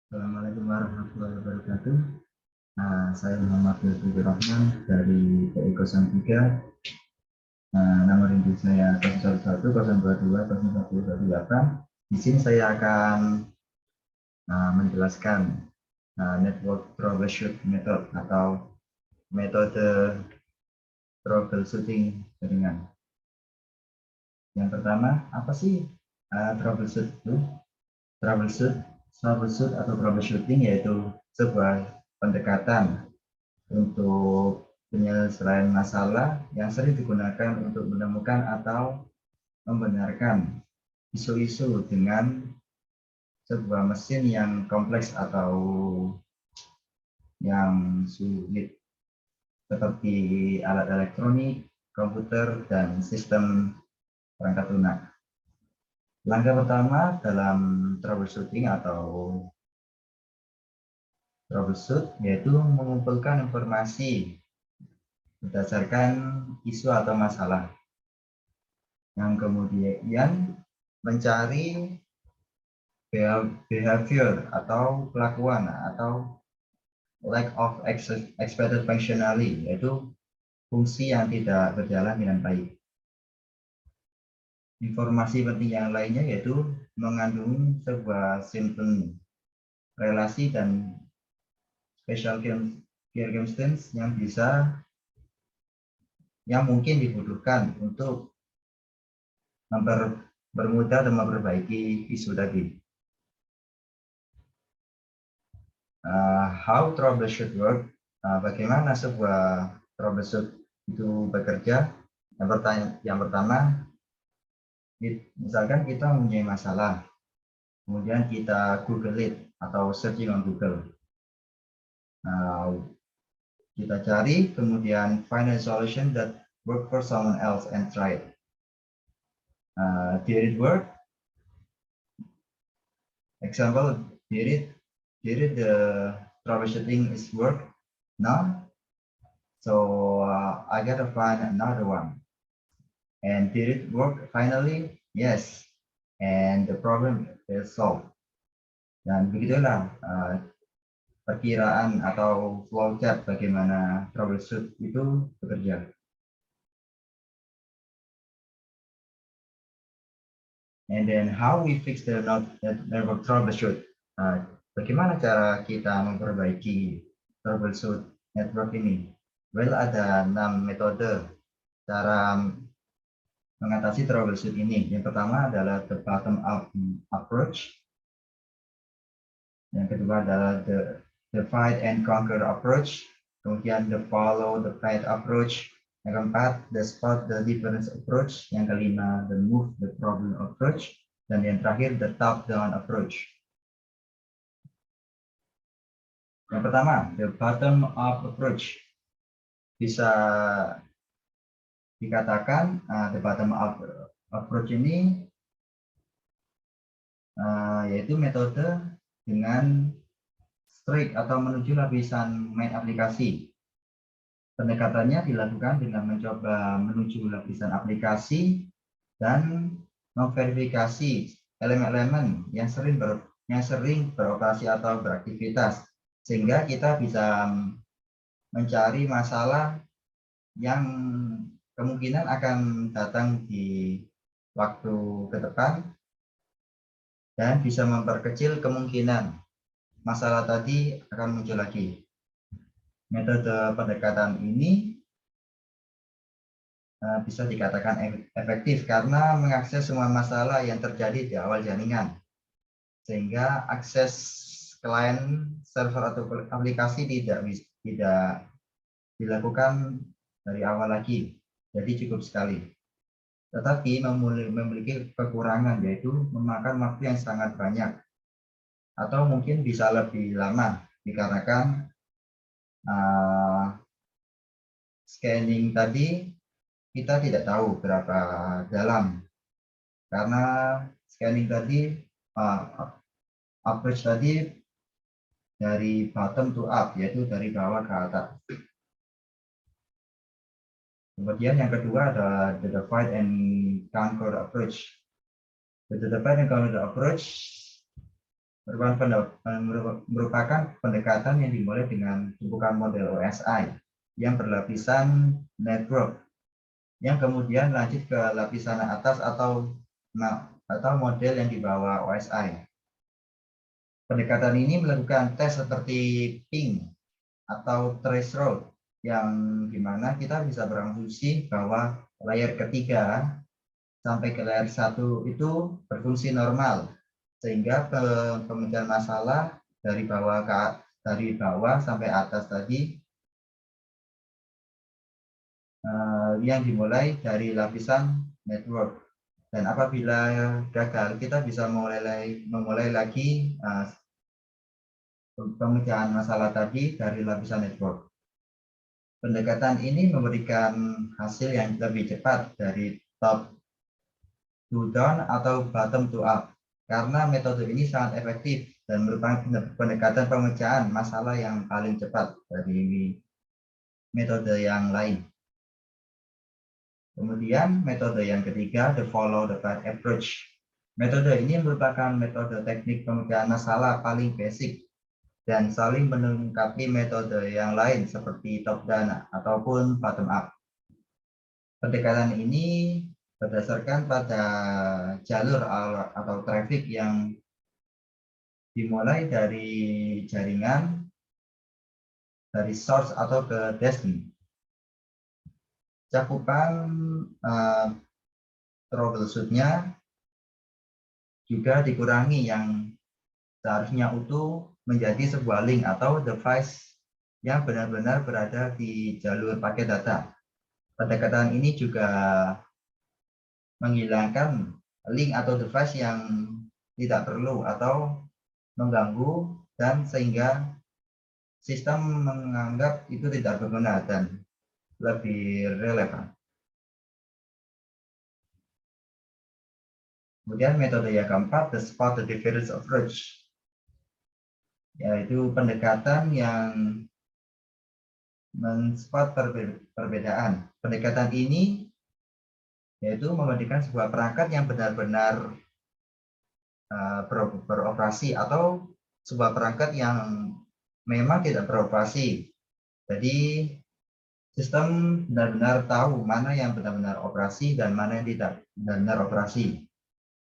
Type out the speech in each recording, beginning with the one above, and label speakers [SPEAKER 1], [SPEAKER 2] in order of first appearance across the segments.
[SPEAKER 1] Assalamualaikum warahmatullahi wabarakatuh. Saya Muhammad Lutfi Rahman dari TI 03. Nomor induk saya 011-022-0118. Di sini saya akan menjelaskan network troubleshoot method atau metode troubleshooting jaringan. Yang pertama, apa sih troubleshoot itu? Troubleshoot atau troubleshooting yaitu sebuah pendekatan untuk penyelesaian masalah yang sering digunakan untuk menemukan atau membenarkan isu-isu dengan sebuah mesin yang kompleks atau yang sulit, seperti alat elektronik, komputer, dan sistem perangkat lunak. Langkah pertama dalam troubleshooting atau troubleshoot yaitu mengumpulkan informasi berdasarkan isu atau masalah, yang kemudian mencari behavior atau kelakuan atau lack of expected functionality, yaitu fungsi yang tidak berjalan dengan baik. Informasi penting yang lainnya yaitu mengandung sebuah simple relasi dan special circumstance yang mungkin dibutuhkan untuk mempermudah dan memperbaiki isu tadi. How troubleshoot work? Bagaimana sebuah troubleshoot itu bekerja? Yang pertama, misalkan kita mempunyai masalah, kemudian kita Google it atau searching on Google. Kita cari, kemudian find a solution that work for someone else and try it. Did it work? Example, did the troubleshooting is work? No. So I gotta find another one. And did it work finally? Yes. And the problem is solved. Dan begitulah perkiraan atau flowchart bagaimana troubleshoot itu bekerja. And then how we fix the network troubleshoot. Bagaimana cara kita memperbaiki troubleshoot network ini? Well, ada 6 metode cara mengatasi troubleshoot ini. Yang pertama adalah the bottom-up approach. Yang kedua adalah the divide and conquer approach. Kemudian the follow the path approach. Yang keempat, the spot the difference approach. Yang kelima, the move the problem approach. Dan yang terakhir, the top-down approach. Yang pertama, the bottom-up approach. Bisa dikatakan the bottom-up approach ini yaitu metode dengan streak atau menuju lapisan main aplikasi. Pendekatannya dilakukan dengan mencoba menuju lapisan aplikasi dan memverifikasi elemen-elemen yang sering beroperasi atau beraktivitas, sehingga kita bisa mencari masalah yang kemungkinan akan datang di waktu ke depan dan bisa memperkecil kemungkinan masalah tadi akan muncul lagi. Metode pendekatan ini bisa dikatakan efektif karena mengakses semua masalah yang terjadi di awal jaringan, sehingga akses klien, server atau aplikasi tidak dilakukan dari awal lagi, jadi cukup sekali. Tetapi memiliki kekurangan, yaitu memakan waktu yang sangat banyak atau mungkin bisa lebih lama dikarenakan scanning tadi kita tidak tahu berapa dalam, karena scanning tadi approach tadi dari bottom to up, yaitu dari bawah ke atas. Kemudian yang kedua adalah the divide and conquer approach. The divide and conquer approach merupakan pendekatan yang dimulai dengan tumpukan model OSI yang berlapisan network, yang kemudian lanjut ke lapisan atas atau model yang di bawah OSI. Pendekatan ini melakukan tes seperti ping atau threshold, yang dimana kita bisa berasumsi bahwa layer ketiga sampai ke layer 1 itu berfungsi normal, sehingga pemecahan masalah dari bawah sampai atas tadi yang dimulai dari lapisan network. Dan apabila gagal, kita bisa memulai lagi pemecahan masalah tadi dari lapisan network. Pendekatan ini memberikan hasil yang lebih cepat dari top to down atau bottom to up, karena metode ini sangat efektif dan merupakan pendekatan pemecahan masalah yang paling cepat dari metode yang lain. Kemudian metode yang ketiga, the follow the path approach. Metode ini merupakan metode teknik pemecahan masalah paling basic dan saling melengkapi metode yang lain seperti top down ataupun bottom up. Pendekatan ini berdasarkan pada jalur atau traffic yang dimulai dari jaringan, dari source atau ke destination. Cakupan troubleshoot-nya juga dikurangi, yang seharusnya utuh menjadi sebuah link atau device yang benar-benar berada di jalur paket data. Pendekatan ini juga menghilangkan link atau device yang tidak perlu atau mengganggu, dan sehingga sistem menganggap itu tidak berguna dan lebih relevan. Kemudian metode yang keempat, the spot the difference approach, yaitu pendekatan yang men-spot perbedaan. Pendekatan ini yaitu membandingkan sebuah perangkat yang benar-benar beroperasi atau sebuah perangkat yang memang tidak beroperasi. Jadi sistem benar-benar tahu mana yang benar-benar operasi dan mana yang tidak benar-benar operasi,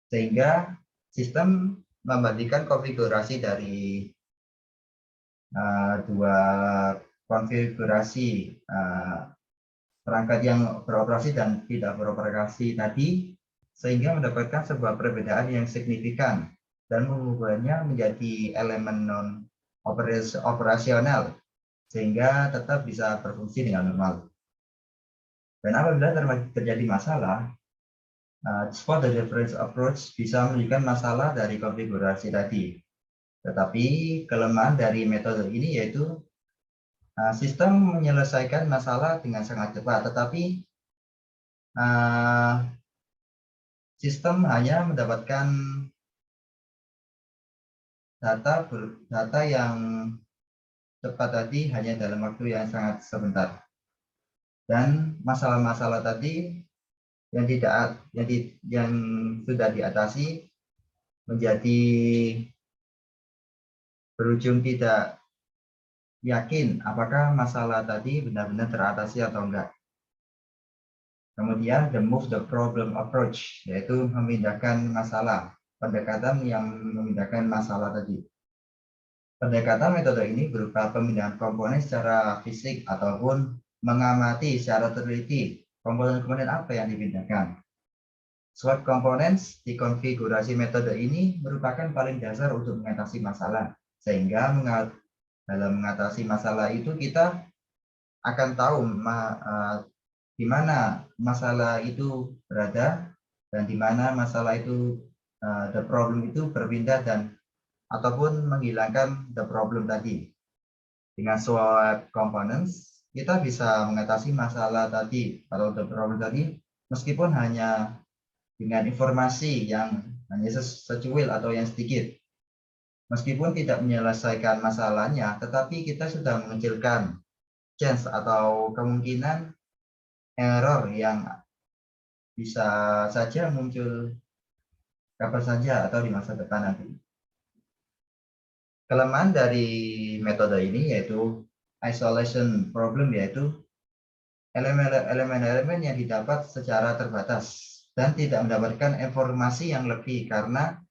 [SPEAKER 1] sehingga sistem membandingkan konfigurasi dari dua konfigurasi perangkat yang beroperasi dan tidak beroperasi tadi, sehingga mendapatkan sebuah perbedaan yang signifikan dan mengubahnya menjadi elemen non operasional, sehingga tetap bisa berfungsi dengan normal. Dan apabila terjadi masalah, spot the difference approach bisa menunjukkan masalah dari konfigurasi tadi. Tetapi kelemahan dari metode ini yaitu sistem menyelesaikan masalah dengan sangat cepat, tetapi sistem hanya mendapatkan data yang cepat tadi hanya dalam waktu yang sangat sebentar, dan masalah-masalah tadi yang sudah diatasi menjadi berujung tidak yakin apakah masalah tadi benar-benar teratasi atau enggak. Kemudian the move the problem approach, yaitu memindahkan masalah, pendekatan yang memindahkan masalah tadi. Pendekatan metode ini berupa pemindahan komponen secara fisik ataupun mengamati secara teliti komponen-komponen apa yang dipindahkan. Swap components di konfigurasi metode ini merupakan paling dasar untuk mengatasi masalah, sehingga dalam mengatasi masalah itu kita akan tahu di mana masalah itu berada dan di mana masalah itu the problem itu berpindah dan ataupun menghilangkan the problem tadi. Dengan swap components kita bisa mengatasi masalah tadi atau the problem tadi meskipun hanya dengan informasi yang hanya secuil atau yang sedikit. Meskipun tidak menyelesaikan masalahnya, tetapi kita sudah mengecilkan chance atau kemungkinan error yang bisa saja muncul kapan saja atau di masa depan nanti. Kelemahan dari metode ini yaitu isolation problem, yaitu elemen-elemen yang didapat secara terbatas dan tidak mendapatkan informasi yang lebih karena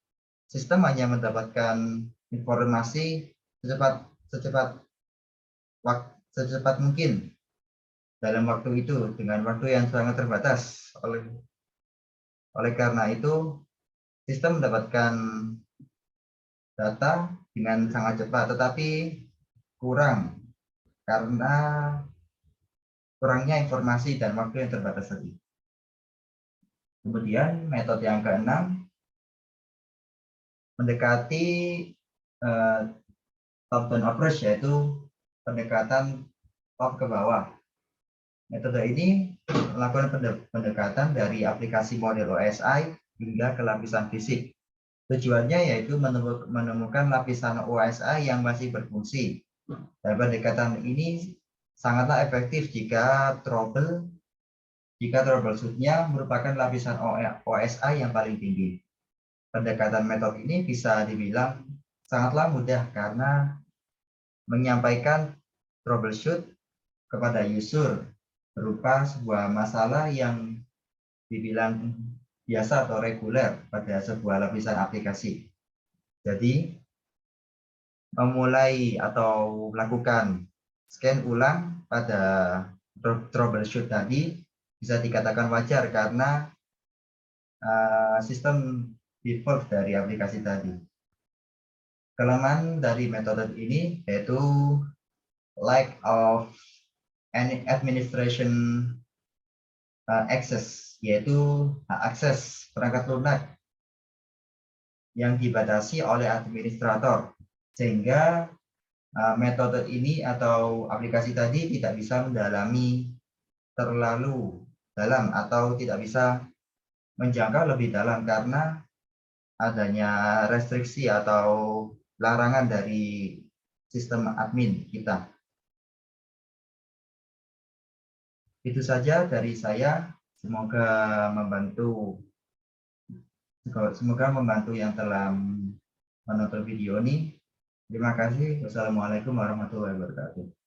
[SPEAKER 1] sistem hanya mendapatkan informasi secepat secepat mungkin dalam waktu itu dengan waktu yang sangat terbatas. Oleh karena itu, sistem mendapatkan data dengan sangat cepat, tetapi kurang karena kurangnya informasi dan waktu yang terbatas tadi. Kemudian metode yang keenam, mendekati top-down approach, yaitu pendekatan top ke bawah. Metode ini melakukan pendekatan dari aplikasi model OSI hingga ke lapisan fisik. Tujuannya yaitu menemukan lapisan OSI yang masih berfungsi. Dan pendekatan ini sangatlah efektif jika troubleshoot-nya merupakan lapisan OSI yang paling tinggi. Pendekatan metode ini bisa dibilang sangatlah mudah karena menyampaikan troubleshoot kepada user berupa sebuah masalah yang dibilang biasa atau reguler pada sebuah lapisan aplikasi. Jadi, memulai atau melakukan scan ulang pada troubleshoot tadi bisa dikatakan wajar karena sistem default dari aplikasi tadi. Kelemahan dari metode ini yaitu lack of administration access, yaitu akses perangkat lunak yang dibatasi oleh administrator, sehingga metode ini atau aplikasi tadi tidak bisa mendalami terlalu dalam atau tidak bisa menjangkau lebih dalam karena adanya restriksi atau larangan dari sistem admin kita. Itu saja dari saya. Semoga membantu yang telah menonton video ini. Terima kasih. Wassalamualaikum warahmatullahi wabarakatuh.